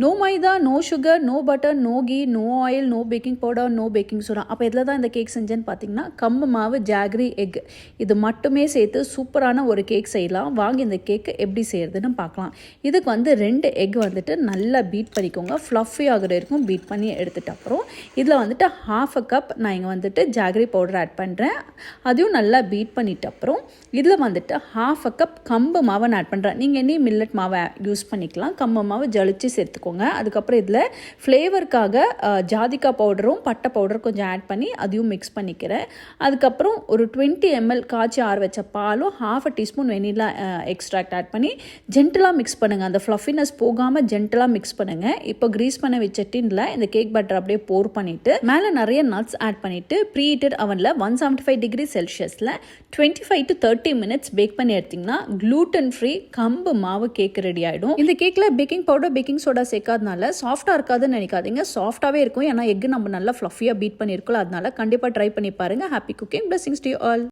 No maida, no sugar, no butter, no ghee, no oil, no baking powder, no baking soda. அப்போ இதில் தான் இந்த cake செஞ்சேன்னு பார்த்தீங்கன்னா கம்பு மாவு, ஜாகரி, எக் இது மட்டுமே சேர்த்து சூப்பரான ஒரு கேக் செய்யலாம். வாங்க இந்த கேக்கு எப்படி செய்கிறதுன்னு பார்க்கலாம். இதுக்கு வந்து 2 எக் வந்துட்டு நல்லா பீட் பண்ணிக்கோங்க. ஃப்ளஃபி ஆகிற வரைக்கும் பீட் பண்ணி எடுத்துகிட்ட அப்புறம் இதில் வந்துட்டு 1/2 கப் நான் இங்கே வந்துட்டு ஜாகரி பவுடர் ஆட் பண்ணுறேன். அதையும் நல்லா பீட் பண்ணிட்ட அப்புறம் இதில் வந்துட்டு 1/2 கப் கம்பு மாவை நான் ஆட் பண்ணுறேன். நீங்கள் என்ன மில்லட் மாவை யூஸ் பண்ணிக்கலாம். கம்பு மாவு ஜலிச்சு சேர்த்துக்கோங்க. அதுக்கப்புறம் இதில் ஃப்ளேவருக்காக ஜாதிக்காய் பவுடரும் பட்டை பவுடரும் கொஞ்சம் ஆட் பண்ணி அதையும் மிக்ஸ் பண்ணிக்கிறேன். அதுக்கப்புறம் ஒரு 20 ml காய்ச்சி ஆற வச்ச பாலும் 1/2 டீஸ்பூன் வெனிலா எக்ஸ்ட்ராக்ட் ஆட் பண்ணி ஜென்டலாக மிக்ஸ் பண்ணுங்கள். அந்த ஃப்ளஃபினஸ் போகாமல் ஜென்டலாக மிக்ஸ் பண்ணுங்கள். இப்போ க்ரீஸ் பண்ண வச்ச டின்ல இந்த கேக் பட்டர் அப்படியே போர் பண்ணிவிட்டு மேலே நிறைய நட்ஸ் ஆட் பண்ணிவிட்டு ப்ரீ ஹீட்டட் அவனில் 175 டிகிரி செல்சியஸில் 25 to 30 மினிட்ஸ் பேக் பண்ணி எடுத்திங்கன்னா க்ளூட்டன் ஃப்ரீ கம்பு மாவு கேக் ரெடி ஆகிடும். இந்த கேக்கில் பேக்கிங் பவுடர், பேக்கிங் சோடா சேர்க்காதனால சாஃப்டாக இருக்காதுன்னு நினைக்காதீங்க. சாஃப்டாகவே இருக்கும். ஏன்னா எக் நம்ம நல்லா ஃப்ளஃபியாக பீட் பண்ணியிருக்கோம். அதனால கண்டிப்பாக ட்ரை பண்ணி பாருங்கள். Happy cooking. Blessings to you all.